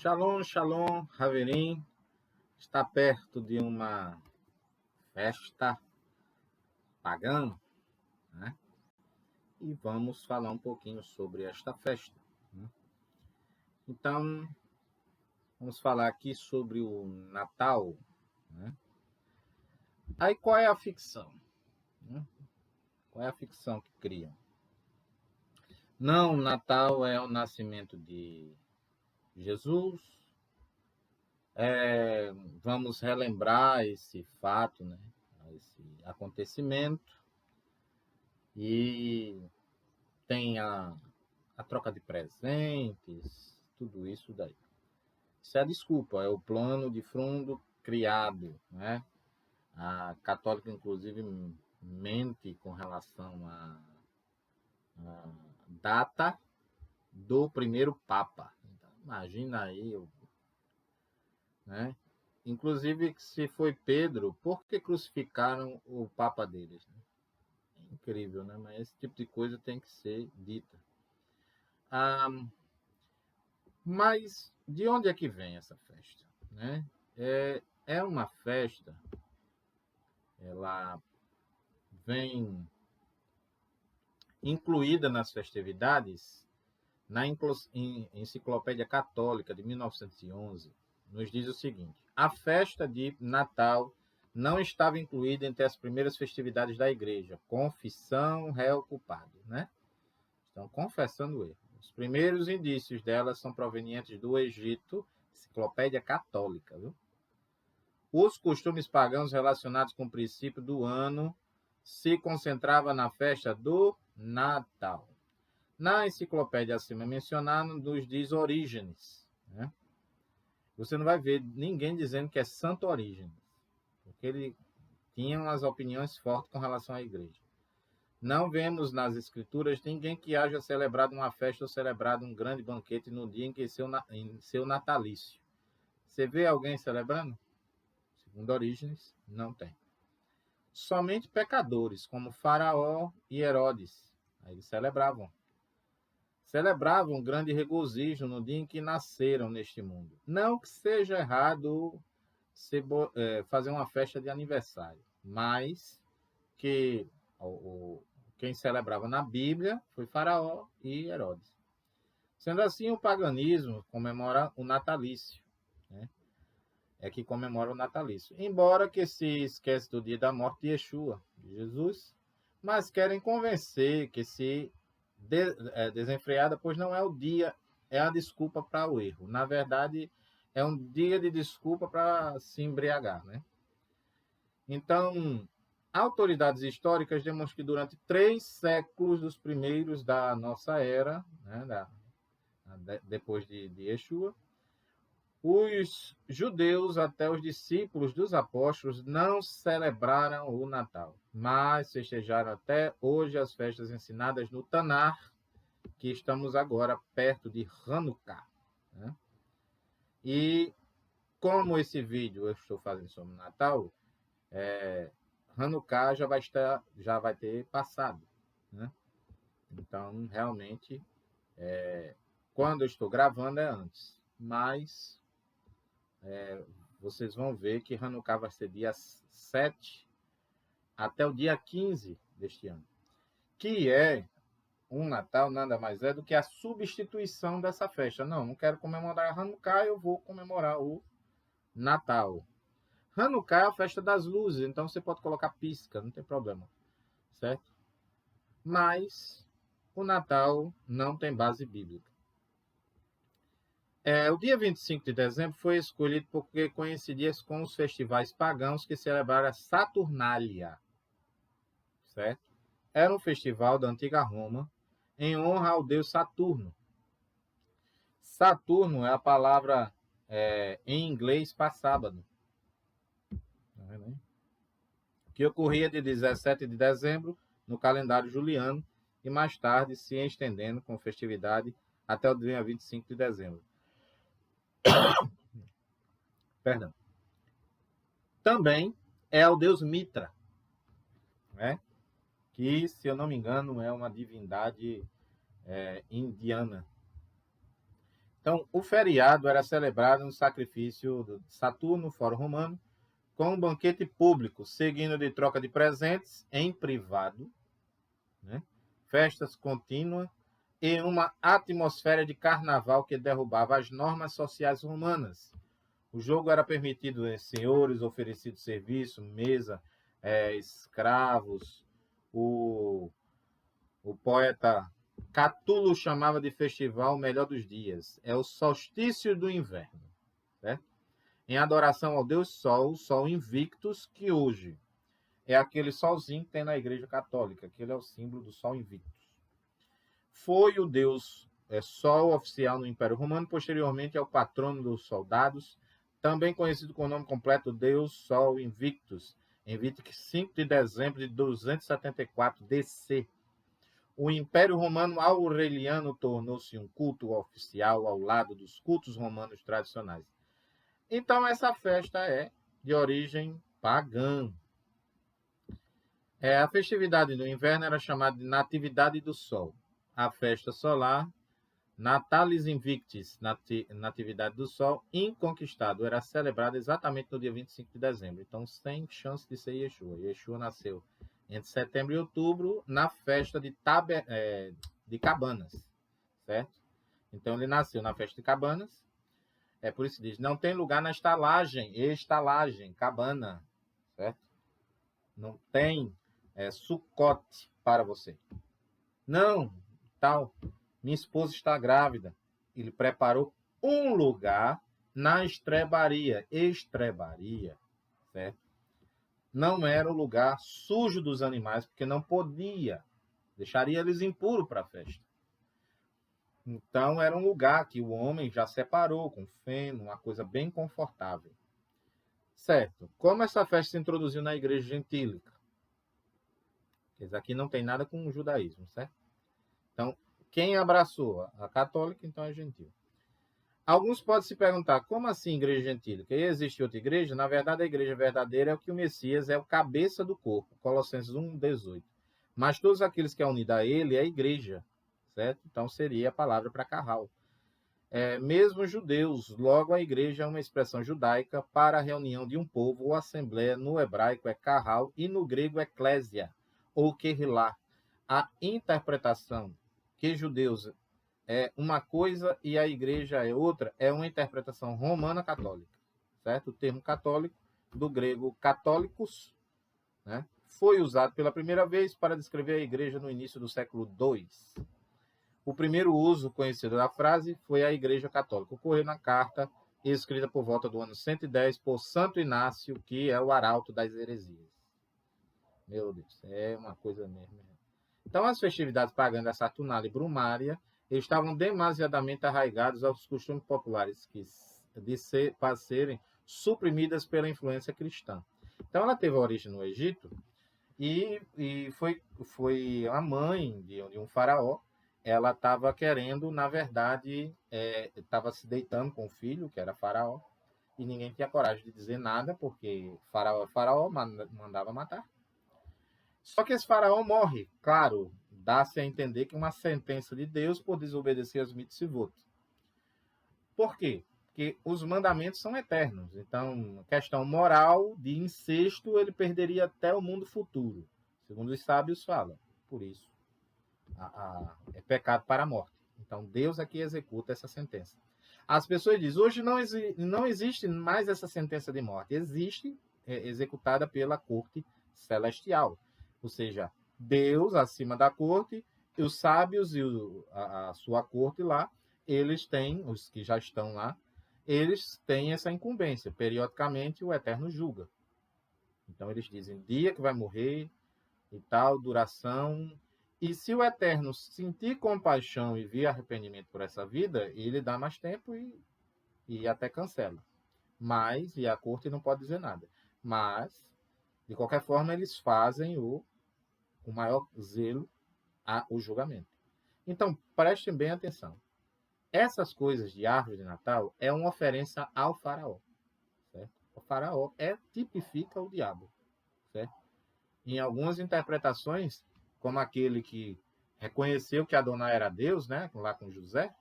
Shalom, shalom, Haverim. Está perto de uma festa pagã, né? E vamos falar um pouquinho sobre esta festa, né? Então, vamos falar aqui sobre o Natal, né? Aí, qual é a ficção, né? Qual é a ficção que criam? Não, o Natal é o nascimento de Jesus. Vamos relembrar esse fato, né? Esse acontecimento. E tem a troca de presentes, tudo isso daí. Isso é a desculpa, é o plano de fundo criado, né? A católica, inclusive, mente com relação à data do primeiro Papa. Então, imagina aí, né? Inclusive, se foi Pedro, por que crucificaram o Papa deles? Né? É incrível, né? Mas esse tipo de coisa tem que ser dita. Mas de onde é que vem essa festa? Né? É uma festa, ela vem incluída nas festividades na Enciclopédia Católica de 1911, nos diz o seguinte: a festa de Natal não estava incluída entre as primeiras festividades da igreja, confissão, réu, culpado, né? Estão confessando o erro. Os primeiros indícios dela são provenientes do Egito, Enciclopédia Católica, viu? Os costumes pagãos relacionados com o princípio do ano se concentravam na festa do Natal. Na enciclopédia acima mencionada, nos diz Orígenes, né? Você não vai ver ninguém dizendo que é Santo Orígenes, porque ele tinha umas opiniões fortes com relação à igreja. Não vemos nas escrituras ninguém que haja celebrado uma festa ou celebrado um grande banquete no dia em seu natalício. Você vê alguém celebrando? Segundo Orígenes, não tem. Somente pecadores, como Faraó e Herodes, aí eles celebravam um grande regozijo no dia em que nasceram neste mundo. Não que seja errado fazer uma festa de aniversário, mas que quem celebrava na Bíblia foi Faraó e Herodes. Sendo assim, o paganismo comemora o natalício, né? É que comemora o natalício. Embora que se esquece do dia da morte de Yeshua, de Jesus, mas querem convencer que se desenfreada, pois não é o dia, é a desculpa para o erro. Na verdade, é um dia de desculpa para se embriagar, né? Então, autoridades históricas demonstram que durante 3 séculos dos primeiros da nossa era, né, depois de Yeshua, os judeus, até os discípulos dos apóstolos, não celebraram o Natal, mas festejaram até hoje as festas ensinadas no Tanar, que estamos agora perto de Hanukkah, né? E como esse vídeo eu estou fazendo sobre o Natal, Hanukkah já vai ter passado, né? Então, realmente, quando eu estou gravando é antes, mas vocês vão ver que Hanukkah vai ser dia 7 até o dia 15 deste ano, que é um Natal nada mais é do que a substituição dessa festa. Não quero comemorar Hanukkah, eu vou comemorar o Natal. Hanukkah é a festa das luzes, então você pode colocar pisca, não tem problema, certo? Mas o Natal não tem base bíblica. O dia 25 de dezembro foi escolhido porque coincidia com os festivais pagãos que celebraram a Saturnália, certo? Era um festival da antiga Roma em honra ao deus Saturno. Saturno é a palavra em inglês para sábado. Tá vendo aí? Que ocorria de 17 de dezembro no calendário juliano e mais tarde se estendendo com festividade até o dia 25 de dezembro. Perdão. Também é o deus Mitra, né? Que, se eu não me engano, é uma divindade indiana. Então, o feriado era celebrado no sacrifício de Saturno, Fórum Romano, com um banquete público, seguindo de troca de presentes em privado, né? Festas contínuas e uma atmosfera de carnaval que derrubava as normas sociais romanas. O jogo era permitido em senhores, oferecido serviço, mesa, escravos. O poeta Catulo chamava de festival o melhor dos dias. É o solstício do inverno, certo? Em adoração ao Deus Sol, o Sol Invictus, que hoje é aquele solzinho que tem na Igreja Católica, que ele é o símbolo do Sol Invictus. Foi o Deus Sol oficial no Império Romano, posteriormente é o patrono dos soldados, também conhecido com o nome completo Deus Sol Invictus, em 25 de dezembro de 274 DC. O Império Romano Aureliano tornou-se um culto oficial ao lado dos cultos romanos tradicionais. Então, essa festa é de origem pagã. A festividade do inverno era chamada de Natividade do Sol. A festa solar, Natalis Invictis, Natividade do Sol, inconquistado, era celebrada exatamente no dia 25 de dezembro. Então, sem chance de ser Yeshua. Yeshua nasceu entre setembro e outubro, na festa de Cabanas, certo? Então, ele nasceu na festa de Cabanas. É por isso que diz, não tem lugar na estalagem, cabana, certo? Não tem sucote para você. Não, tal, minha esposa está grávida. Ele preparou um lugar na estrebaria, certo? Não era o lugar sujo dos animais, porque não podia, deixaria eles impuros para a festa. Então, era um lugar que o homem já separou com feno, uma coisa bem confortável. Certo. Como essa festa se introduziu na igreja gentílica? Isso aqui não tem nada com o judaísmo, certo? Então, quem abraçou a católica, então é gentil. Alguns podem se perguntar, como assim igreja gentílica? E existe outra igreja? Na verdade, a igreja verdadeira é o que o Messias é o cabeça do corpo. Colossenses 1:18. Mas todos aqueles que é unido a ele é a igreja, certo? Então, seria a palavra para carral. Mesmo judeus, logo a igreja é uma expressão judaica para a reunião de um povo ou assembleia, no hebraico é carral e no grego eclésia, ou querrilá. A interpretação que judeus é uma coisa e a igreja é outra é uma interpretação romana católica, certo? O termo católico, do grego católicos, né, foi usado pela primeira vez para descrever a igreja no início do século II. O primeiro uso conhecido da frase foi a Igreja Católica. Ocorreu na carta escrita por volta do ano 110 por Santo Inácio, que é o arauto das heresias. Meu Deus, é uma coisa mesmo. Então, as festividades pagãs da Saturnália e Brumária estavam demasiadamente arraigadas aos costumes populares para serem suprimidas pela influência cristã. Então, ela teve origem no Egito e foi a mãe de um faraó. Ela estava querendo, na verdade, estava se deitando com o filho, que era faraó, e ninguém tinha coragem de dizer nada, porque faraó mandava matar. Só que esse faraó morre, claro, dá-se a entender que uma sentença de Deus por desobedecer aos mitzvot. Por quê? Porque os mandamentos são eternos. Então, questão moral de incesto, ele perderia até o mundo futuro, segundo os sábios falam. Por isso, é pecado para a morte. Então, Deus aqui executa essa sentença. As pessoas dizem, hoje não existe mais essa sentença de morte. Existe, executada pela corte celestial. Ou seja, Deus acima da corte, e os sábios e a sua corte lá, eles têm, os que já estão lá, eles têm essa incumbência. Periodicamente, o Eterno julga. Então, eles dizem, dia que vai morrer e tal, duração. E se o Eterno sentir compaixão e vir arrependimento por essa vida, ele dá mais tempo e até cancela. Mas, e a corte não pode dizer nada. Mas, de qualquer forma, eles fazem o maior zelo o julgamento. Então, prestem bem atenção. Essas coisas de árvore de Natal é uma oferência ao faraó. Certo? O faraó tipifica o diabo. Certo? Em algumas interpretações, como aquele que reconheceu que Adonai era Deus, né, lá com José,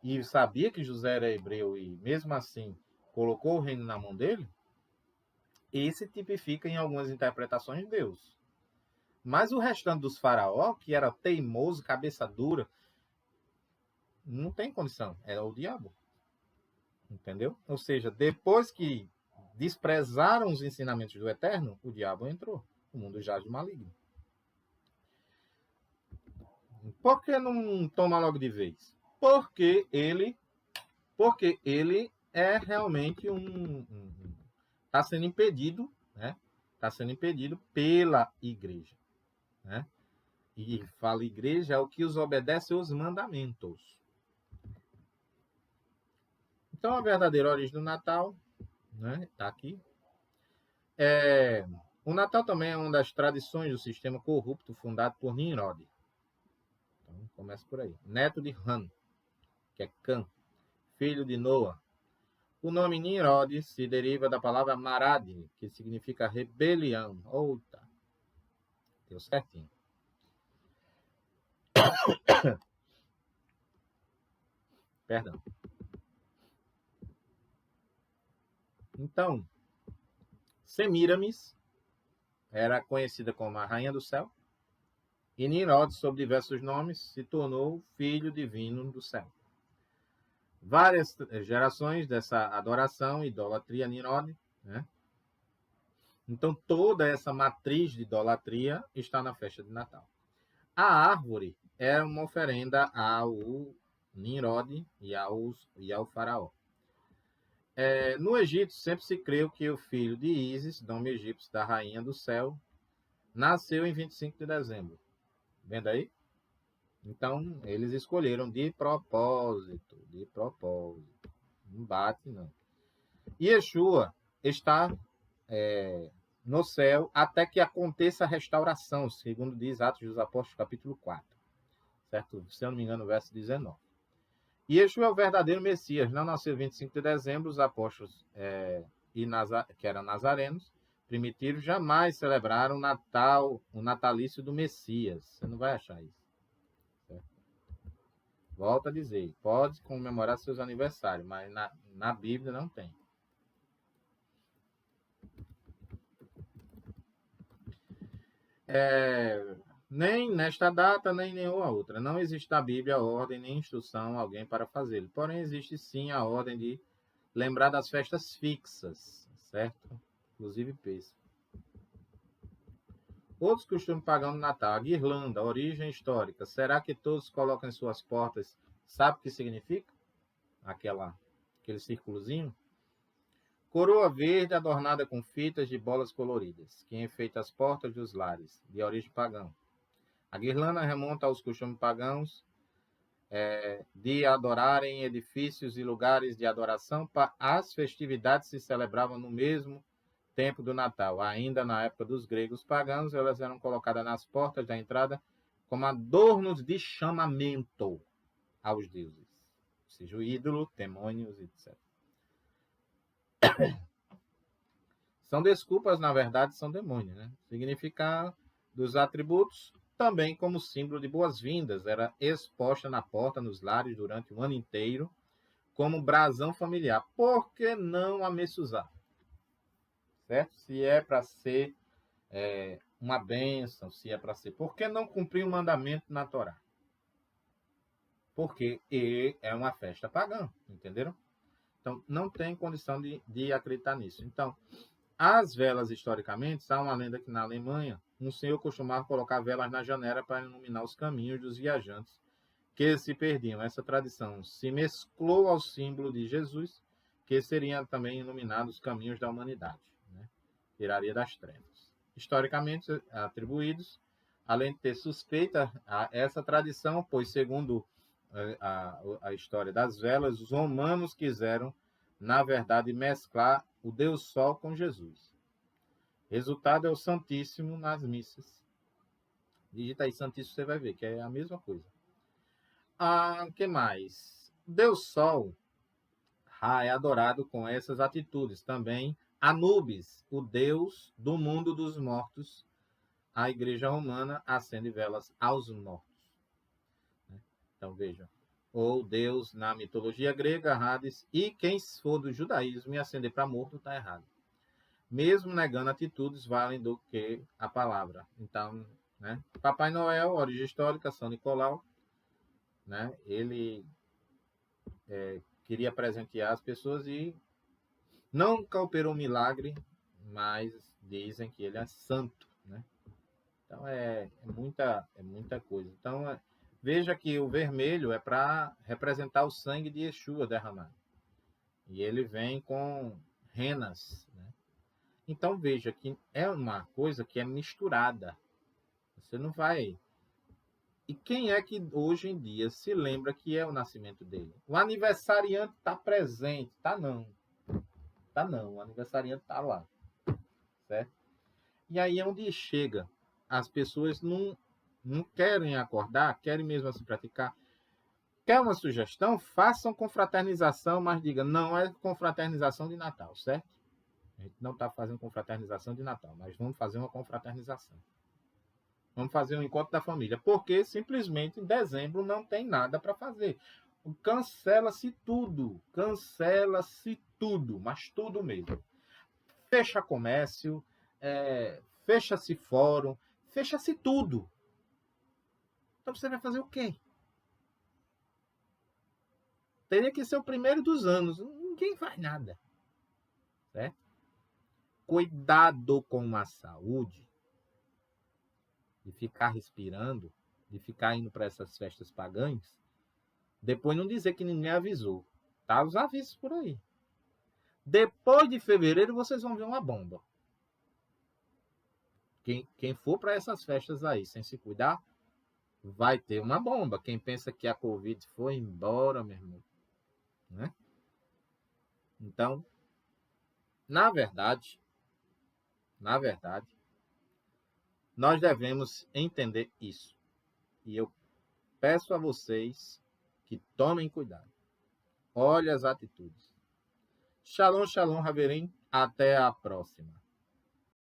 e sabia que José era hebreu e mesmo assim colocou o reino na mão dele, esse tipifica em algumas interpretações Deus. Mas o restante dos faraó, que era teimoso, cabeça dura, não tem condição, era o diabo. Entendeu? Ou seja, depois que desprezaram os ensinamentos do Eterno, o diabo entrou. O mundo jaz do maligno. Por que não toma logo de vez? Porque ele é realmente está sendo impedido, né? Está sendo impedido pela igreja, né? E fala igreja é o que os obedece aos mandamentos. Então a verdadeira origem do Natal, né? Está aqui. O Natal também é uma das tradições do sistema corrupto fundado por Nimrod. Então começa por aí. Neto de Ham, que é Cã, filho de Noa. O nome Nimrod se deriva da palavra Marad, que significa rebelião. Outa, deu certinho. Perdão. Então, Semíramis era conhecida como a Rainha do Céu, e Nimrod, sob diversos nomes, se tornou filho divino do céu. Várias gerações dessa adoração, idolatria Nimrod, né? Então, toda essa matriz de idolatria está na festa de Natal. A árvore era uma oferenda ao Nimrod e ao faraó. No Egito, sempre se creu que o filho de Ísis, nome egípcio da rainha do céu, nasceu em 25 de dezembro. Vendo aí? Então, eles escolheram de propósito. Não bate, não. Yeshua está no céu até que aconteça a restauração, segundo diz Atos dos Apóstolos, capítulo 4. Certo? Se eu não me engano, verso 19. Yeshua é o verdadeiro Messias. Não nasceu 25 de dezembro. Os apóstolos, que eram nazarenos, primitivos, jamais celebraram o natalício do Messias. Você não vai achar isso. Certo? Volto a dizer, pode comemorar seus aniversários, mas na Bíblia não tem. Nem nesta data, nem nenhuma outra. Não existe na Bíblia ordem nem instrução a alguém para fazê-lo. Porém, existe sim a ordem de lembrar das festas fixas, certo? Inclusive pêssego. Outros costumes pagãos no Natal. A guirlanda, origem histórica. Será que todos colocam em suas portas? Sabe o que significa? Aquele círculozinho? Coroa verde adornada com fitas de bolas coloridas, que enfeita as portas dos lares, de origem pagã. A guirlanda remonta aos costumes pagãos de adorarem em edifícios e lugares de adoração. As festividades se celebravam no mesmo tempo do Natal. Ainda na época dos gregos pagãos, elas eram colocadas nas portas da entrada como adornos de chamamento aos deuses, ou seja, o ídolo, demônios, etc. São desculpas, na verdade, são demônios, né? Significar dos atributos, também como símbolo de boas-vindas, era exposta na porta, nos lares, durante o ano inteiro, como brasão familiar. Por que não a messuzá? Certo? Se é para ser uma bênção, se é para ser... Por que não cumprir o mandamento na Torá? Porque é uma festa pagã, entenderam? Então, não tem condição de acreditar nisso. Então, as velas, historicamente, há uma lenda que na Alemanha, um senhor costumava colocar velas na janela para iluminar os caminhos dos viajantes que se perdiam. Essa tradição se mesclou ao símbolo de Jesus, que seriam também iluminados os caminhos da humanidade, né? Tiraria das trevas. Historicamente atribuídos, além de ter suspeita a essa tradição, pois, segundo a história das velas, os romanos quiseram, na verdade, mesclar o Deus Sol com Jesus. Resultado é o Santíssimo nas missas. Digita aí Santíssimo, você vai ver que é a mesma coisa. Que mais? Deus Sol é adorado com essas atitudes. Também Anubis, o deus do mundo dos mortos. A igreja romana acende velas aos mortos. Então, vejam. ou Deus na mitologia grega, Hades, e quem for do judaísmo e ascender para morto está errado. Mesmo negando atitudes, valem do que a palavra. Então, né? Papai Noel, origem histórica, São Nicolau, né? Ele queria presentear as pessoas e nunca operou um milagre, mas dizem que ele é santo, né? Então é muita coisa. Então veja que o vermelho é para representar o sangue de Yeshua derramado. E ele vem com renas, né? Então veja que é uma coisa que é misturada. Você não vai. E quem é que hoje em dia se lembra que é o nascimento dele? O aniversariante está presente, tá não. Tá não, o aniversariante tá lá, certo? E aí é onde chega. As pessoas não querem acordar, querem mesmo assim praticar. Quer uma sugestão? Façam confraternização, mas diga, não é confraternização de Natal, certo? A gente não está fazendo confraternização de Natal, mas vamos fazer uma confraternização. Vamos fazer um encontro da família, porque simplesmente em dezembro não tem nada para fazer. Cancela-se tudo, mas tudo mesmo. Fecha comércio, fecha-se fórum, fecha-se tudo. Então você vai fazer o quê? Teria que ser o primeiro dos anos. Ninguém faz nada. Certo? Cuidado com a saúde, de ficar respirando, de ficar indo para essas festas pagãs, depois não dizer que ninguém avisou. Tá os avisos por aí. Depois de fevereiro vocês vão ver uma bomba. Quem for para essas festas aí sem se cuidar, vai ter uma bomba. Quem pensa que a Covid foi embora, meu irmão, né? Então, na verdade, nós devemos entender isso. E eu peço a vocês que tomem cuidado. Olhe as atitudes. Shalom, shalom, Haverim. Até a próxima.